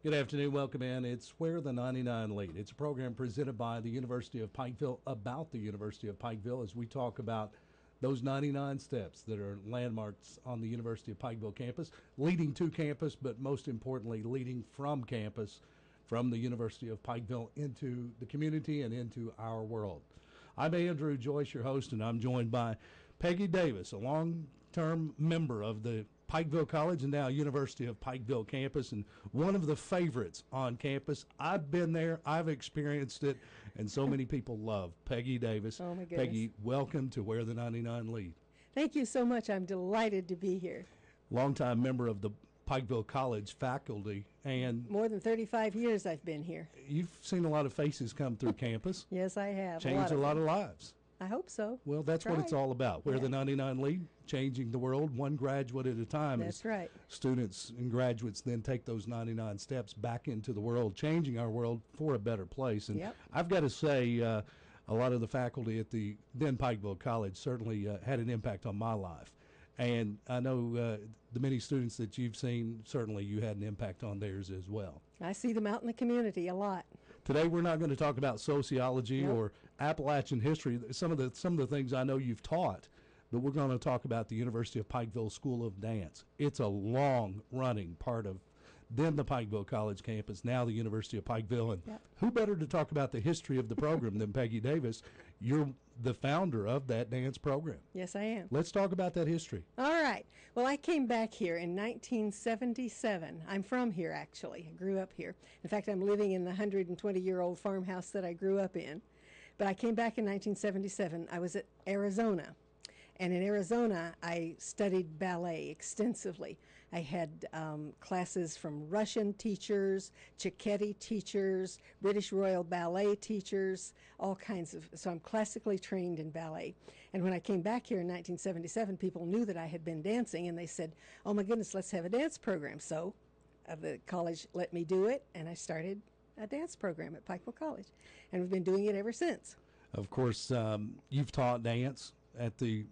Good afternoon. Welcome in. It's Where the 99 Lead. It's a program presented by the University of Pikeville about the University of Pikeville as we talk about those 99 steps that are landmarks on the University of Pikeville campus, leading to campus, but most importantly, leading from campus, from the University of Pikeville into the community and into our world. I'm Andrew Joyce, your host, and I'm joined by Peggy Davis, a long-term member of the Pikeville College and now University of Pikeville campus, and one of the favorites on campus. I've been there, I've experienced it, and so many people love Peggy Davis. Oh, my goodness. Peggy, welcome to Where the 99 Lead. Thank you so much. I'm delighted to be here. Longtime member of the Pikeville College faculty, and More than 35 years I've been here. you've seen a lot of faces come through campus, Yes, I have. change a lot of lives. I hope so. Well, that's what it's Try. all about. Where Yeah. the 99 Lead, changing the world one graduate at a time. That's As right. Students and graduates then take those 99 steps back into the world, changing our world for a better place. And Yep. I've got to say, a lot of the faculty at the then Pikeville College certainly had an impact on my life. And I know the many students that you've seen, certainly you had an impact on theirs as well. I see them out in the community a lot. Today we're not going to talk about sociology Nope. or Appalachian history. Some of the things I know you've taught, but we're going to talk about the University of Pikeville School of Dance. It's a long-running part of then the Pikeville College campus, now the University of Pikeville. And Yep. who better to talk about the history of the program than Peggy Davis? You're the founder of that dance program. Yes, I am. Let's talk about that history. All right. Well, I came back here in 1977. I'm from here, actually. I grew up here. In fact, I'm living in the 120-year-old farmhouse that I grew up in. But I came back in 1977. I was at Arizona. And in Arizona, I studied ballet extensively. I had classes from Russian teachers, Cecchetti teachers, British Royal Ballet teachers, all kinds of. So I'm classically trained in ballet. And when I came back here in 1977, people knew that I had been dancing, and they said, "Oh my goodness, let's have a dance program." So the college let me do it, and I started a dance program at Pikeville College, and we've been doing it ever since. Of course, you've taught dance at the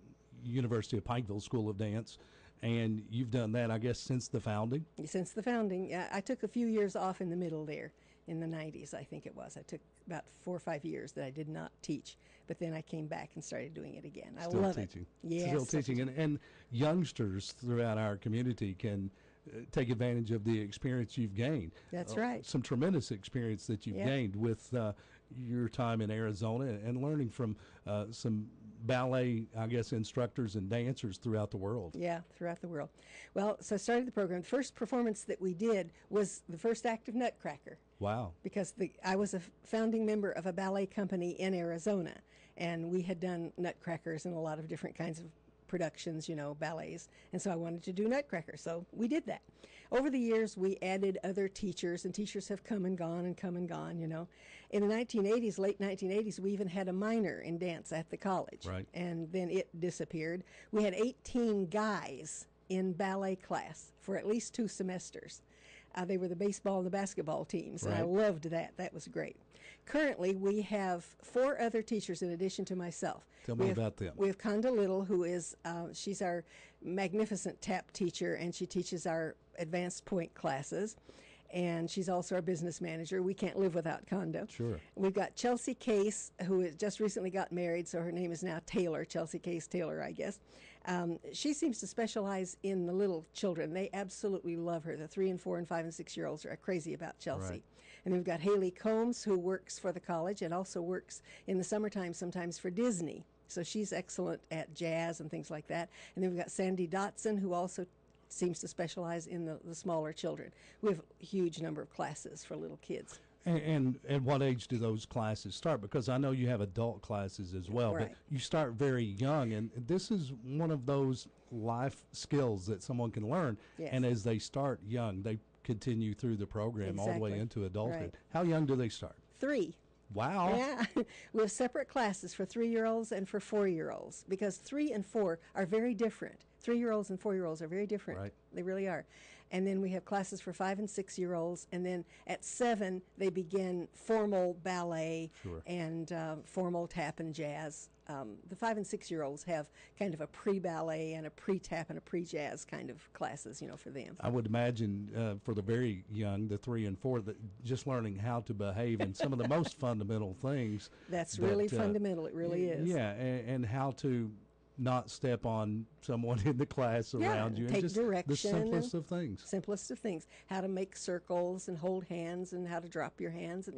University of Pikeville School of Dance, and you've done that, I guess, since the founding. Since the founding. I took a few years off in the middle there, in the 90s, I think it was. I took about 4 or 5 years that I did not teach, but then I came back and started doing it again. I love Teaching. it. Yes. Still teaching. And youngsters throughout our community can take advantage of the experience you've gained. That's right. Some tremendous experience that you've Yep. gained with your time in Arizona and learning from some ballet, I guess, instructors and dancers throughout the world. Yeah, throughout the world. Well, so I started the program. The first performance that we did was the first act of Nutcracker. Wow. Because I was a founding member of a ballet company in Arizona, and we had done Nutcrackers and a lot of different kinds of productions, ballets, and so I wanted to do Nutcracker, so we did that. Over the years, we added other teachers, and teachers have come and gone and come and gone, In the 1980s, late 1980s, we even had a minor in dance at the college, Right. and then it disappeared. We had 18 guys in ballet class for at least 2 semesters. They were the baseball and the basketball teams, and I Right. loved that. That was great. Currently, we have 4 other teachers in addition to myself. Tell me about them. We have Conda Little, who is, she's our magnificent tap teacher, and she teaches our advanced point classes. And she's also our business manager. We can't live without Conda. Sure. We've got Chelsea Case, who has just recently got married, so her name is now Taylor, Chelsea Case Taylor, I guess. She seems to specialize in the little children. They absolutely love her. The 3 and 4 and 5 and 6-year-olds are crazy about Chelsea. Right. And then we've got Haley Combs, who works for the college and also works in the summertime sometimes for Disney. So she's excellent at jazz and things like that. And then we've got Sandy Dotson, who also seems to specialize in the smaller children. We have a huge number of classes for little kids. And at what age do those classes start? Because I know you have adult classes as well, Right. but you start very young, and this is one of those life skills that someone can learn. Yes. And as they start young, they continue through the program all the way Exactly. into adulthood. Right. How young do they start? 3. Wow. Yeah, we have separate classes for 3-year-olds and for 4-year-olds because 3 and 4 are very different. 3-year-olds and 4-year-olds are very different. Right. They really are. And then we have classes for 5 and 6-year-olds. And then at 7, they begin formal ballet Sure. and formal tap and jazz. The 5 and 6-year-olds have kind of a pre-ballet and a pre-tap and a pre-jazz kind of classes, for them. I would imagine for the very young, the 3 and 4, that just learning how to behave and some of the most fundamental things. That's really fundamental. It really is. Yeah, and how to not step on someone in the class around you. Take and just direction. The simplest of things. Simplest of things. How to make circles and hold hands and how to drop your hands.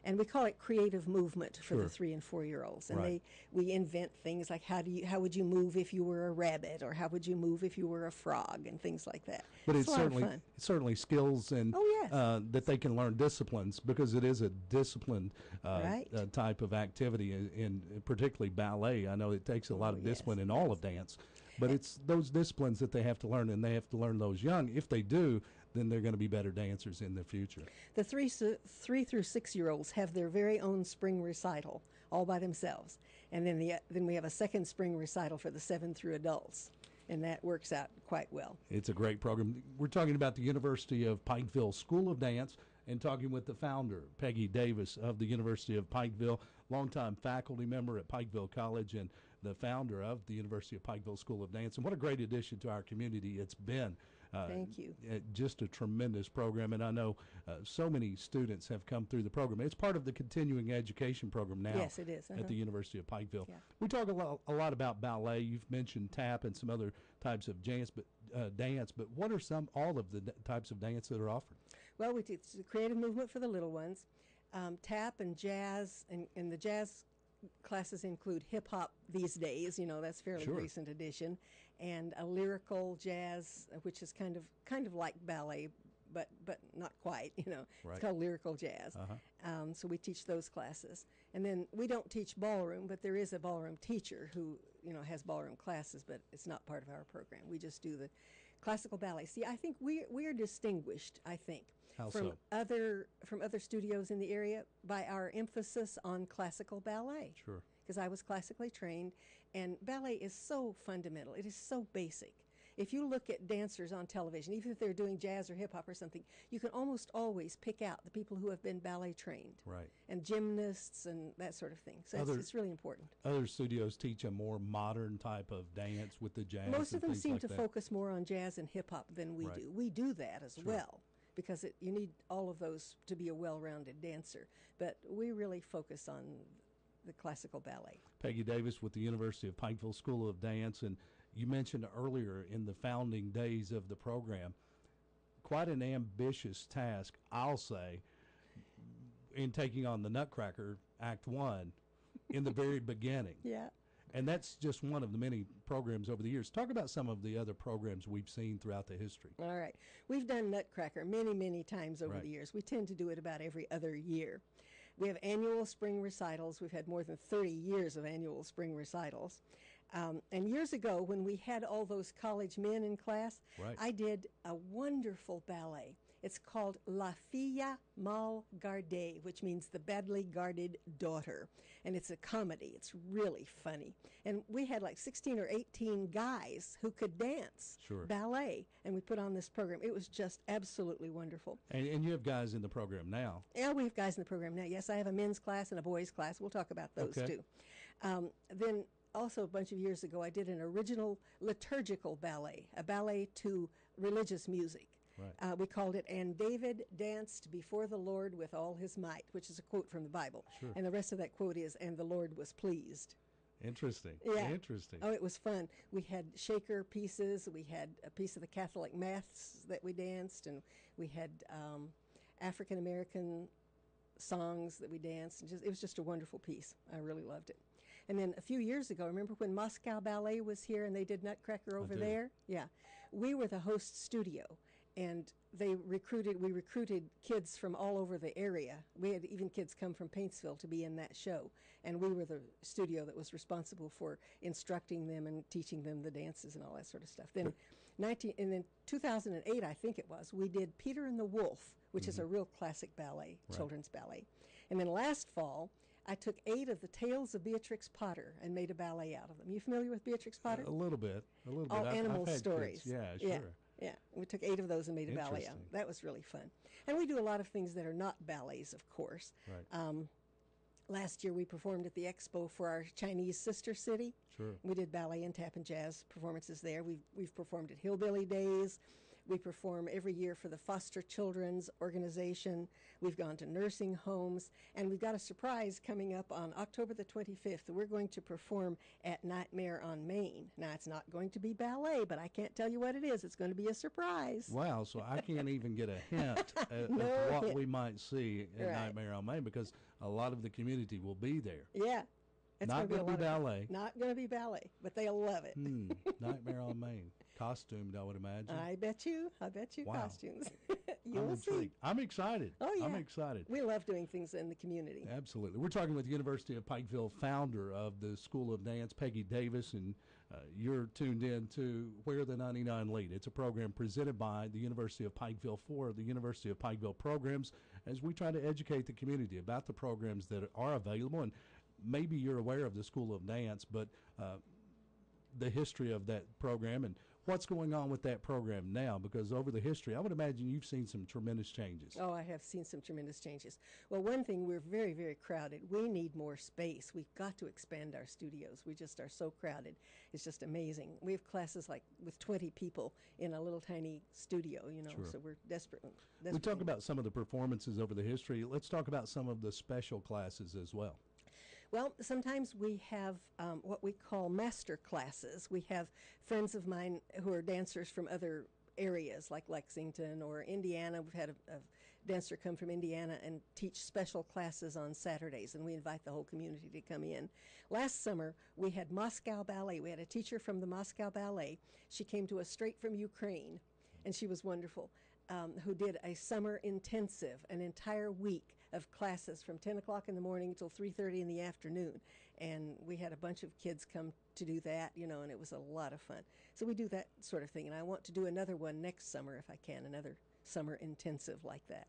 And we call it creative movement for Sure. the 3 and 4-year-olds. And Right. we invent things like how would you move if you were a rabbit, or how would you move if you were a frog, and things like that. But it's a lot of fun. it's certainly skills and Oh, yes. that they can learn disciplines, because it is a disciplined Right. type of activity, in particularly ballet. I know it takes a lot of yes, discipline in all of dance, but it's those disciplines that they have to learn, and they have to learn those young. If they do, then they're going to be better dancers in the future. The 3 through 6-year-olds have their very own spring recital all by themselves, and then we have a second spring recital for the 7 through adults, and that works out quite well. It's a great program. We're talking about the University of Pikeville School of Dance, and talking with the founder, Peggy Davis, of the University of Pikeville, longtime faculty member at Pikeville College, and the founder of the University of Pikeville School of Dance. And what a great addition to our community it's been. Thank you. Just a tremendous program, and I know so many students have come through the program. It's part of the continuing education program now. Yes, it is. At the University of Pikeville. Yeah. We talk a lot about ballet. You've mentioned tap and some other types of dance, but what are all of the types of dance that are offered? Well, we teach the creative movement for the little ones, tap and jazz, and the jazz classes include hip hop these days. That's fairly Sure. recent addition, and a lyrical jazz, which is kind of like ballet, but not quite. Right. It's called lyrical jazz. So we teach those classes, and then we don't teach ballroom, but there is a ballroom teacher who has ballroom classes, but it's not part of our program. We just do the classical ballet. See, I think we are distinguished. I think. How from so? from other studios in the area by our emphasis on classical ballet. Sure. Because I was classically trained, and ballet is so fundamental. It is so basic. If you look at dancers on television, even if they're doing jazz or hip hop or something, you can almost always pick out the people who have been ballet trained. Right. And gymnasts and that sort of thing. So it's really important. Other studios teach a more modern type of dance with the jazz. Most of them seem like to that. focus more on jazz and hip hop than we Right. do. We do that as Sure. well, because you need all of those to be a well-rounded dancer. But we really focus on the classical ballet. Peggy Davis with the University of Pikeville School of Dance, and you mentioned earlier in the founding days of the program, quite an ambitious task, I'll say, in taking on the Nutcracker Act 1 in the very beginning. Yeah. And that's just one of the many programs over the years. Talk about some of the other programs we've seen throughout the history. All right. We've done Nutcracker many, many times over Right. the years. We tend to do it about every other year. We have annual spring recitals. We've had more than 30 years of annual spring recitals. And years ago, when we had all those college men in class, Right. I did a wonderful ballet. It's called La Fille Mal Gardée, which means the badly guarded daughter. And it's a comedy. It's really funny. And we had like 16 or 18 guys who could dance Sure. ballet. And we put on this program. It was just absolutely wonderful. And you have guys in the program now. Yeah, we have guys in the program now. Yes, I have a men's class and a boys' class. We'll talk about those Okay. too. Then also a bunch of years ago, I did an original liturgical ballet, a ballet to religious music. Right. We called it "And David Danced Before the Lord with All His Might," which is a quote from the Bible. Sure. And the rest of that quote is, "And the Lord was pleased." Interesting. Yeah. Interesting. Oh, it was fun. We had shaker pieces. We had a piece of the Catholic Mass that we danced, and we had African American songs that we danced. And it was just a wonderful piece. I really loved it. And then a few years ago, remember when Moscow Ballet was here and they did Nutcracker over do. there? Yeah. We were the host studio, and we recruited kids from all over the area. We had even kids come from Paintsville to be in that show, and we were the studio that was responsible for instructing them and teaching them the dances and all that sort of stuff. Then and then 2008, I think it was, we did Peter and the Wolf, which is a real classic ballet, children's ballet. And then last fall, I took 8 of the Tales of Beatrix Potter and made a ballet out of them. You familiar with Beatrix Potter? A little bit. All I've animal had stories. kids. Yeah, sure. Yeah, we took 8 of those and made a ballet out. Interesting. That was really fun. And we do a lot of things that are not ballets, of course. Right. Last year we performed at the expo for our Chinese sister city. Sure. We did ballet and tap and jazz performances there. We've performed at Hillbilly Days. We perform every year for the Foster Children's Organization. We've gone to nursing homes. And we've got a surprise coming up on October the 25th. We're going to perform at Nightmare on Main. Now, it's not going to be ballet, but I can't tell you what it is. It's going to be a surprise. Wow, so I can't even get a hint at No what hint. we might see in Right. Nightmare on Main, because a lot of the community will be there. Yeah. It's Not going to be be ballet. Not going to be ballet, but they'll love it. Nightmare on Main. Costumed, I would imagine. I bet you Wow. costumes. I'm You'll see. intrigued. I'm excited. Oh, yeah. I'm excited. We love doing things in the community. Absolutely. We're talking with the University of Pikeville founder of the School of Dance, Peggy Davis, and you're tuned in to Where the 99 Lead. It's a program presented by the University of Pikeville for the University of Pikeville programs, as we try to educate the community about the programs that are available. And maybe you're aware of the School of Dance, but the history of that program and what's going on with that program now, because over the history, I would imagine you've seen some tremendous changes. Oh, I have seen some tremendous changes. Well, one thing, we're very, very crowded. We need more space. We've got to expand our studios. We just are so crowded. It's just amazing. We have classes like with 20 people in a little tiny studio, Sure. so we're desperate. We talk about some of the performances over the history. Let's talk about some of the special classes as well. Well, sometimes we have what we call master classes. We have friends of mine who are dancers from other areas like Lexington or Indiana. We've had a dancer come from Indiana and teach special classes on Saturdays, and we invite the whole community to come in. Last summer, we had Moscow Ballet. We had a teacher from the Moscow Ballet. She came to us straight from Ukraine, and she was wonderful, who did a summer intensive, an entire week of classes from 10 o'clock in the morning until 3:30 in the afternoon. And we had a bunch of kids come to do that, and it was a lot of fun. So we do that sort of thing. And I want to do another one next summer if I can, another summer intensive like that.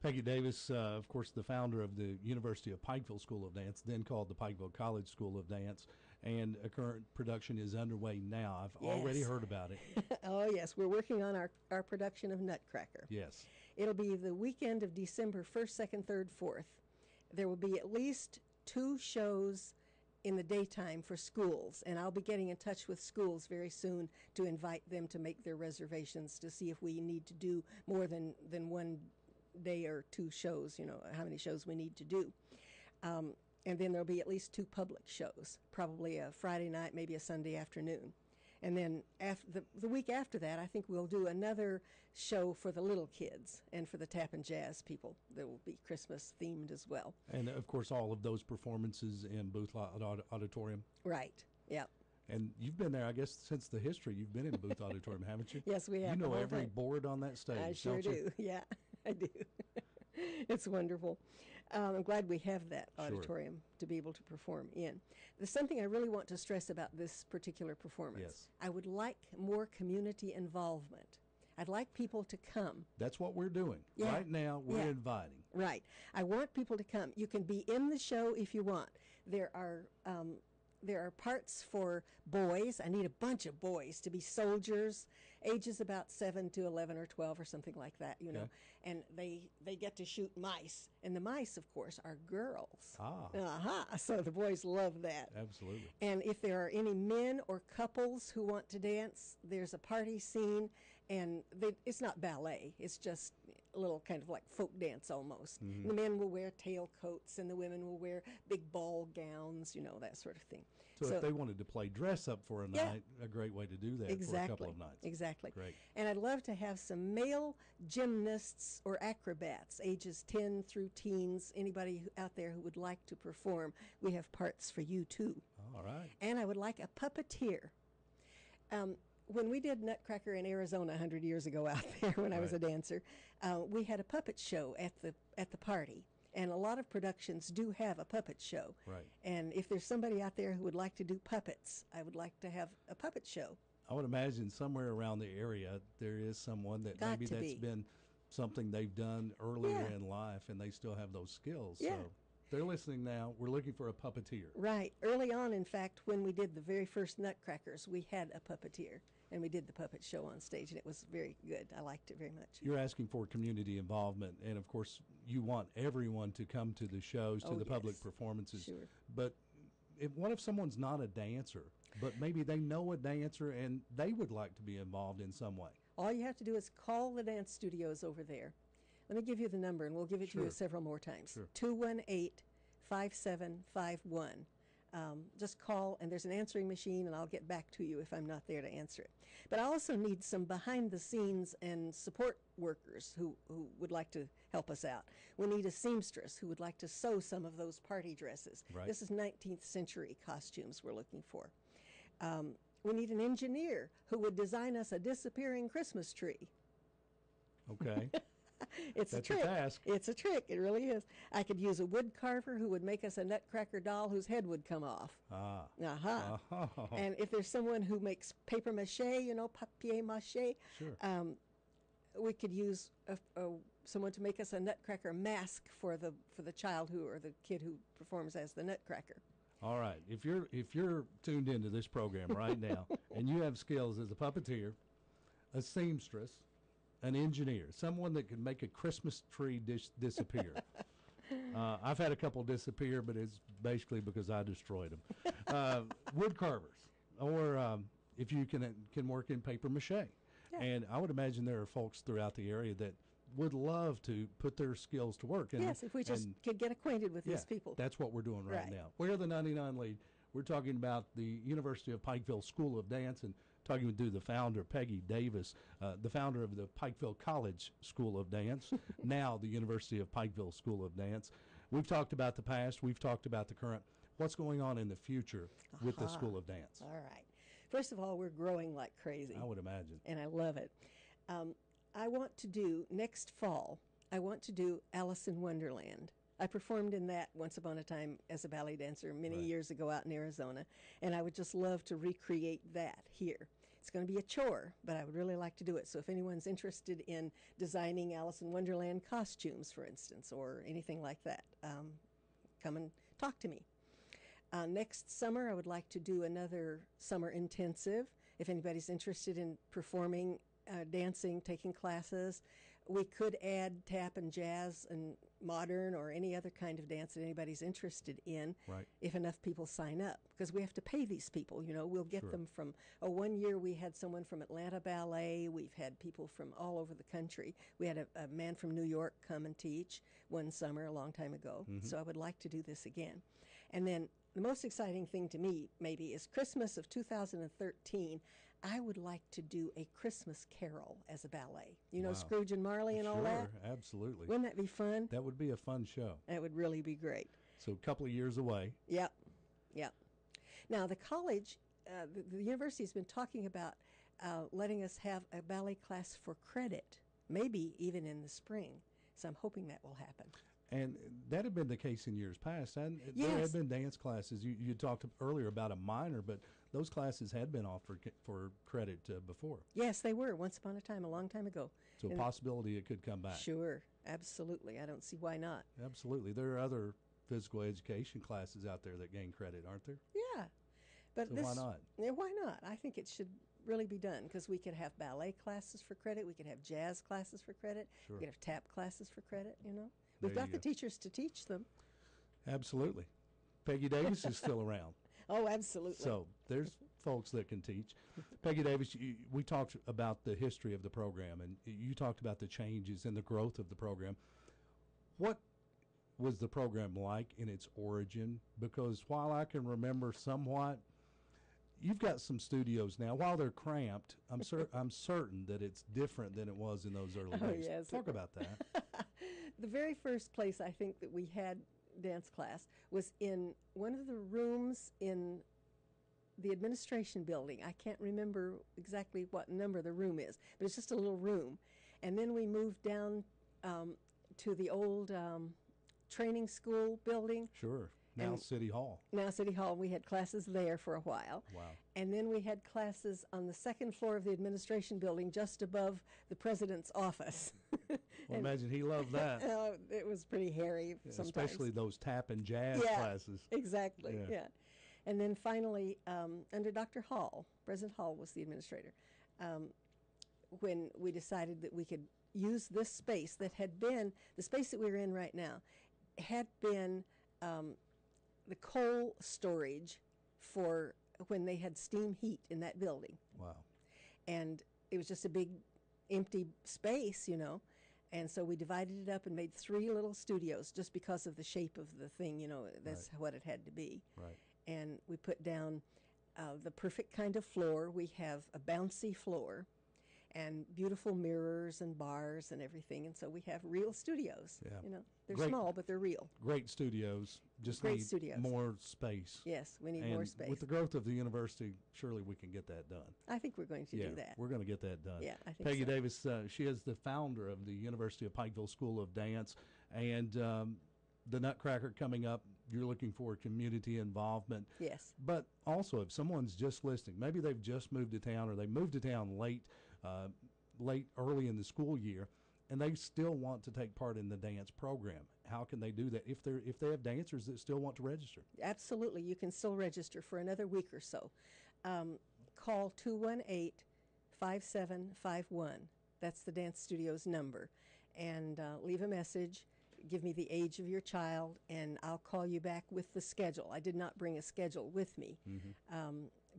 Peggy Davis, of course, the founder of the University of Pikeville School of Dance, then called the Pikeville College School of Dance, and a current production is underway now. I've already heard about it. Oh, yes. We're working on our production of Nutcracker. Yes. It'll be the weekend of December 1st, 2nd, 3rd, 4th. There will be at least 2 shows in the daytime for schools, and I'll be getting in touch with schools very soon to invite them to make their reservations to see if we need to do more than one day or 2 shows, how many shows we need to do. And then there'll be at least 2 public shows, probably a Friday night, maybe a Sunday afternoon. And then after the week after that, I think we'll do another show for the little kids and for the tap and jazz people that will be Christmas themed as well. And, of course, all of those performances in Booth Auditorium. Right, yeah. And you've been there, I guess, since the history. You've been in Booth Auditorium, haven't you? Yes, we have. You the know whole every time. board on that stage, I sure don't you? do, yeah, I do. It's wonderful. I'm glad we have that auditorium to be able to perform in. There's something I really want to stress about this particular performance. Yes. I would like more community involvement. I'd like people to come. That's what we're doing. Yeah. Right now, we're Yeah. inviting. Right. I want people to come. You can be in the show if you want. There are parts for boys. I need a bunch of boys to be soldiers, ages about 7 to 11 or 12 or something like that, Okay. And they get to shoot mice. And the mice, of course, are girls. Ah. So the boys love that. Absolutely. And if there are any men or couples who want to dance, there's a party scene, and it's not ballet. It's just a little kind of like folk dance almost. Mm-hmm. The men will wear tailcoats, and the women will wear big ball gowns, that sort of thing. So if they wanted to play dress up for a Yeah. night, a great way to do that Exactly. for a couple of nights. Exactly. Great. And I'd love to have some male gymnasts or acrobats, ages 10 through teens, anybody out there who would like to perform. We have parts for you, too. All right. And I would like a puppeteer. When we did Nutcracker in Arizona 100 years ago out there when I was a Right. dancer, we had a puppet show at the party. And a lot of productions do have a puppet show. Right. And if there's somebody out there who would like to do puppets, I would like to have a puppet show. I would imagine somewhere around the area there is someone that Got maybe to that's be. been something they've done earlier Yeah. in life and they still have those skills. Yeah. So they're listening now. We're looking for a puppeteer. Right. Early on, in fact, when we did the very first Nutcrackers, we had a puppeteer. and we did the puppet show on stage, and it was very good. I liked it very much. You're asking for community involvement, and of course, you want everyone to come to the shows, to the public performances. Sure. But what if someone's not a dancer, but maybe they know a dancer and they would like to be involved in some way? All you have to do is call the dance studios over there. Let me give you the number, and we'll give it to you several more times. Sure. 218-5751. Just call, and there's an answering machine, and I'll get back to you if I'm not there to answer it. But I also need some behind-the-scenes and support workers who would like to help us out. We need a seamstress who would like to sew some of those party dresses. Right. This is 19th century costumes we're looking for. We need an engineer who would design us a disappearing Christmas tree. Okay. It's That's a trick. a task. It's a trick. It really is. I could use a wood carver who would make us a nutcracker doll whose head would come off. Ah. Uh-huh. Oh. And if there's someone who makes paper mache, papier mache, Sure. we could use someone to make us a nutcracker mask for the child or the kid who performs as the nutcracker. All right. If you're tuned into this program right now and you have skills as a puppeteer, a seamstress, an engineer, someone that can make a Christmas tree disappear. I've had a couple disappear, but it's basically because I destroyed them. Wood carvers, or if you can work in paper mache. Yeah. And I would imagine there are folks throughout the area that would love to put their skills to work. And, yes, if we just could get acquainted with these people. That's what we're doing right now. We're the 99 Lead. We're talking about the University of Pikeville School of Dance and talking to the founder, Peggy Davis, the founder of the Pikeville College School of Dance, now the University of Pikeville School of Dance. We've talked about the past. We've talked about the current. What's going on in the future with the School of Dance? All right. First of all, we're growing like crazy. I would imagine. And I love it. I want to do, next fall, I want to do Alice in Wonderland. I performed in that once upon a time as a ballet dancer many years ago out in Arizona, and I would just love to recreate that here. It's going to be a chore, but I would really like to do it. So if anyone's interested in designing Alice in Wonderland costumes, for instance, or anything like that, come and talk to me. Next summer, I would like to do another summer intensive. If anybody's interested in performing, dancing, taking classes, we could add tap and jazz and modern or any other kind of dance that anybody's interested in, if enough people sign up, because we have to pay these people. We'll get them from, one year we had someone from Atlanta Ballet. We've had people from all over the country. We had a man from New York come and teach one summer a long time ago. So I would like to do this again. And then the most exciting thing to me, maybe, is Christmas of 2013. I would like to do a Christmas Carol as a ballet. Scrooge and Marley and all that? Sure, absolutely. Wouldn't that be fun? That would be a fun show. That would really be great. So a couple of years away. Yep. Now, the college, the university has been talking about letting us have a ballet class for credit, maybe even in the spring. So I'm hoping that will happen. And that had been the case in years past. And Yes. there had been dance classes. You talked earlier about a minor, but those classes had been offered for credit before. Yes, they were, once upon a time, a long time ago. So a possibility it could come back. Sure, absolutely. I don't see why not. Absolutely. There are other physical education classes out there that gain credit, aren't there? Yeah. But So why not? Yeah, why not? I think it should really be done, because we could have ballet classes for credit. We could have jazz classes for credit. Sure. We could have tap classes for credit, There We've got you the go. teachers to teach them. Absolutely. Peggy Davis is still around. Oh, absolutely. So there's folks that can teach. Peggy Davis, we talked about the history of the program, and you talked about the changes and the growth of the program. What was the program like in its origin? Because while I can remember somewhat, you've got some studios now. While they're cramped, I'm certain that it's different than it was in those early days. Yes, Talk about that. The very first place I think that we had dance class was in one of the rooms in the administration building. I can't remember exactly what number the room is, but it's just a little room. And then we moved down to the old training school building. Sure. Now City Hall. Now City Hall. We had classes there for a while. Wow. And then we had classes on the second floor of the administration building, just above the president's office. Well, imagine he loved that. It was pretty hairy sometimes. Especially those tap and jazz classes. Exactly, yeah. And then finally, under Dr. Hall, President Hall was the administrator, when we decided that we could use this space that had been the space that we were in right now had been the coal storage for when they had steam heat in that building. Wow. And it was just a big empty space, and so we divided it up and made 3 little studios just because of the shape of the thing, that's Right. what it had to be. Right. And we put down the perfect kind of floor. We have a bouncy floor and beautiful mirrors and bars and everything, and so we have real studios. Yeah. They're Great. small, but they're real. Great studios. Just Great need studios. more space. Yes, we need And more space. with the growth of the university, surely we can get that done. I think we're going to do that. We're going to get that done. Yeah, I think Peggy so. Davis, she is the founder of the University of Pikeville School of Dance, and the Nutcracker coming up. You're looking for community involvement. Yes. But also, if someone's just listening, maybe they've just moved to town or they moved to town early in the school year, and they still want to take part in the dance program. How can they do that if they have dancers that still want to register? Absolutely. You can still register for another week or so. Call 218-5751. That's the dance studio's number. And leave a message. Give me the age of your child, and I'll call you back with the schedule. I did not bring a schedule with me.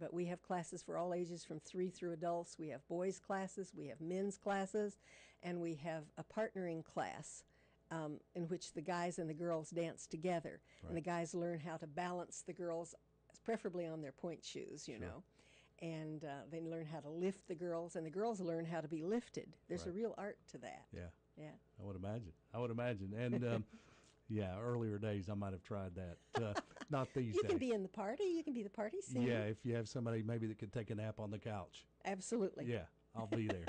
But we have classes for all ages from 3 through adults. We have boys' classes, we have men's classes, and we have a partnering class in which the guys and the girls dance together. Right. And the guys learn how to balance the girls, preferably on their point shoes, you know. And they learn how to lift the girls, and the girls learn how to be lifted. There's a Right. real art to that. Yeah. Yeah. I would imagine. And yeah, earlier days I might have tried that. Not these You days. can be in the party. You can be the party singer. Yeah, if you have somebody maybe that could take a nap on the couch. Absolutely. Yeah, I'll be there.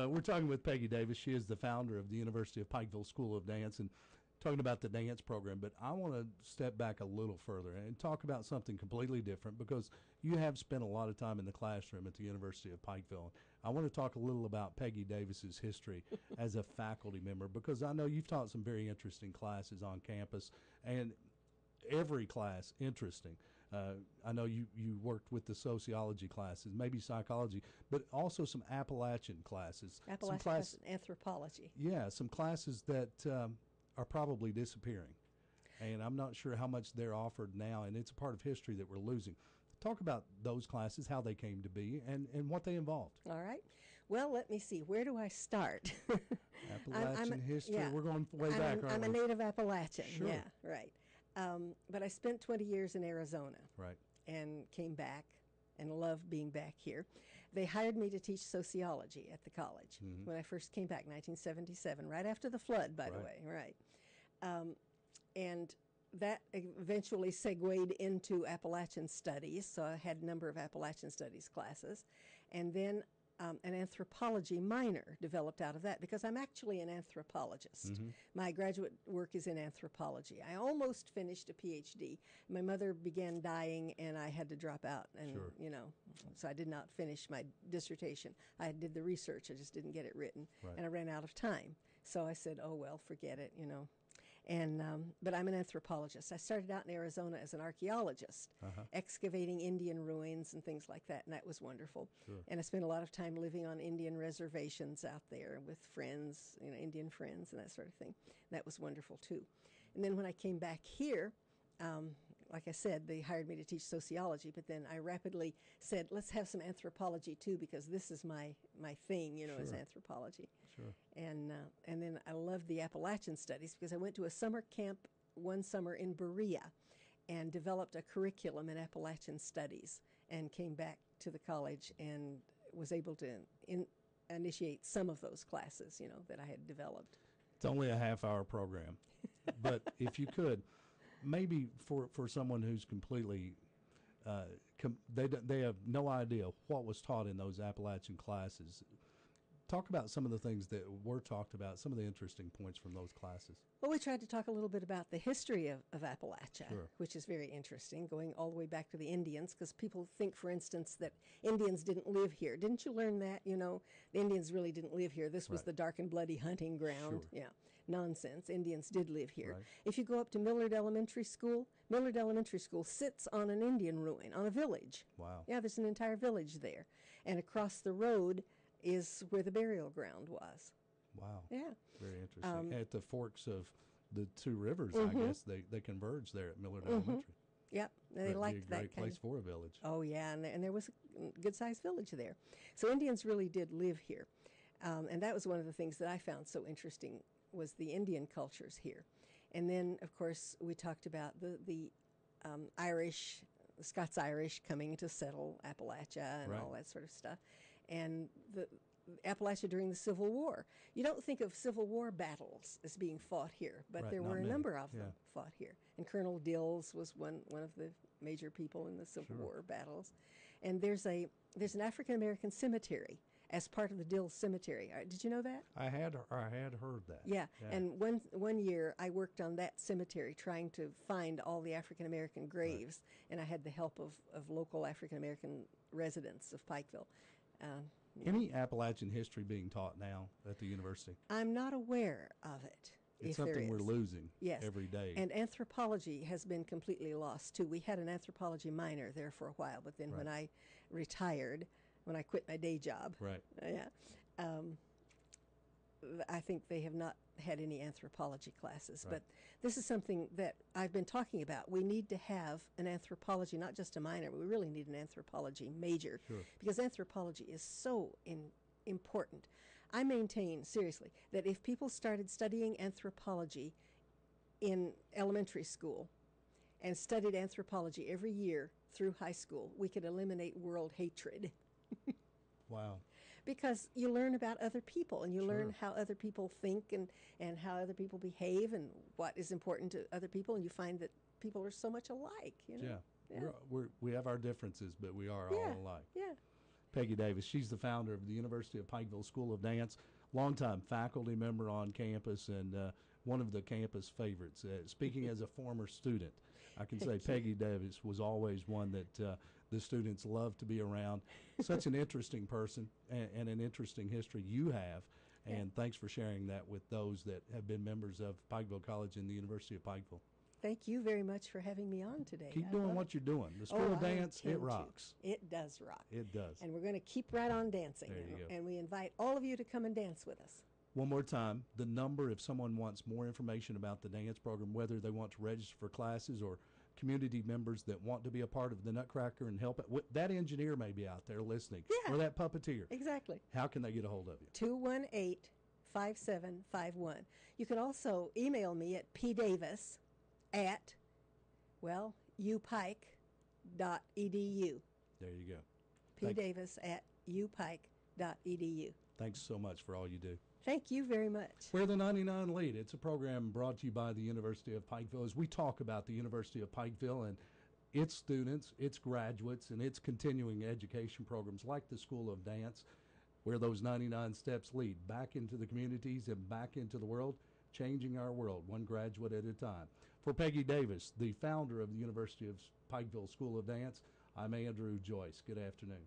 We're talking with Peggy Davis. She is the founder of the University of Pikeville School of Dance, and talking about the dance program. But I want to step back a little further and talk about something completely different, because you have spent a lot of time in the classroom at the University of Pikeville. I want to talk a little about Peggy Davis's history as a faculty member, because I know you've taught some very interesting classes on campus, and every class interesting. I know you worked with the sociology classes, maybe psychology, but also some Appalachian classes. Appalachian class and anthropology. Yeah, some classes that are probably disappearing. And I'm not sure how much they're offered now, and it's a part of history that we're losing. Talk about those classes, how they came to be, and what they involved. All right. Well, let me see. Where do I start? Appalachian history. Yeah. We're going way back, aren't I'm we? a native Appalachian. Sure. Yeah, right. But I spent 20 years in Arizona. Right. And came back and loved being back here. They hired me to teach sociology at the college when I first came back, 1977, right after the flood, by the way. Right. And that eventually segued into Appalachian Studies, so I had a number of Appalachian Studies classes. And then an anthropology minor developed out of that, because I'm actually an anthropologist. My graduate work is in anthropology. I almost finished a PhD. My mother began dying, and I had to drop out, and so I did not finish my dissertation. I did the research, I just didn't get it written, and I ran out of time. So I said, oh well, forget it, And but I'm an anthropologist. I started out in Arizona as an archaeologist, excavating Indian ruins and things like that, and that was wonderful. Sure. And I spent a lot of time living on Indian reservations out there with friends, Indian friends and that sort of thing. And that was wonderful too. And then when I came back here, like I said, they hired me to teach sociology, but then I rapidly said, let's have some anthropology too, because this is my thing, is anthropology. Sure. And then I loved the Appalachian Studies, because I went to a summer camp one summer in Berea and developed a curriculum in Appalachian Studies, and came back to the college and was able to initiate some of those classes, that I had developed. It's only a half-hour program, but if you could, maybe for someone who's completely, they have no idea what was taught in those Appalachian classes, talk about some of the things that were talked about, some of the interesting points from those classes. Well, we tried to talk a little bit about the history of Appalachia, Sure. which is very interesting, going all the way back to the Indians, because people think, for instance, that Indians didn't live here. Didn't you learn that? The Indians really didn't live here. This was Right. the dark and bloody hunting ground. Sure. Yeah. nonsense. Indians did live here. Right. If you go up to Millard Elementary School sits on an Indian ruin, on a village. Wow. Yeah, there's an entire village there. And across the road is where the burial ground was. Wow. Yeah. Very interesting. At the forks of the two rivers, I guess they converge there at Millard Elementary. Yep, they That'd liked be a that great kind place of. for a village. Oh yeah, and there was a good-sized village there. So Indians really did live here, and that was one of the things that I found so interesting was the Indian cultures here. And then, of course, we talked about the Irish, the Scots-Irish coming to settle Appalachia and Right. all that sort of stuff, and the Appalachia during the Civil War. You don't think of Civil War battles as being fought here, but Right, there not were a many. number of Yeah. them fought here. And Colonel Dills was one of the major people in the Civil Sure. War battles. And there's an African American cemetery as part of the Dills Cemetery. Did you know that? I had heard that. Yeah. And one year I worked on that cemetery trying to find all the African American graves, and I had the help of local African American residents of Pikeville. Any Appalachian history being taught now at the university? I'm not aware of it. It's if there something we're is. losing Yes. every day. And anthropology has been completely lost too. We had an anthropology minor there for a while, but then when I retired, when I quit my day job, Right. I think they have not had any anthropology classes. Right. But this is something that I've been talking about. We need to have an anthropology, not just a minor, but we really need an anthropology major. Sure. Because anthropology is so important. I maintain, seriously, that if people started studying anthropology in elementary school and studied anthropology every year through high school, we could eliminate world hatred. Wow. Because you learn about other people and you Sure. learn how other people think and how other people behave and what is important to other people, and you find that people are so much alike. You know? Yeah. We have our differences, but we are all alike. Yeah. Peggy Davis, she's the founder of the University of Pikeville School of Dance, longtime faculty member on campus, and one of the campus favorites. Speaking as a former student, I can say Peggy Davis was always one that the students loved to be around. Such an interesting person and an interesting history you have, and thanks for sharing that with those that have been members of Pikeville College and the University of Pikeville. Thank you very much for having me on today. Keep I doing love what it. you're doing. The School of I Dance, it intend to. rocks. It does rock. It does. And we're going to keep right on dancing. There you go. And we invite all of you to come and dance with us. One more time, the number if someone wants more information about the dance program, whether they want to register for classes or community members that want to be a part of the Nutcracker and help it. That engineer may be out there listening, Yeah. or that puppeteer. Exactly. How can they get a hold of you? 218-5751. You can also email me at pdavis at, upike.edu. There you go. pdavis at upike.edu. Thanks so much for all you do. Thank you very much. We're the 99 Lead. It's a program brought to you by the University of Pikeville as we talk about the University of Pikeville and its students, its graduates, and its continuing education programs like the School of Dance, where those 99 steps lead back into the communities and back into the world, changing our world one graduate at a time. For Peggy Davis, the founder of the University of Pikeville School of Dance, I'm Andrew Joyce. Good afternoon.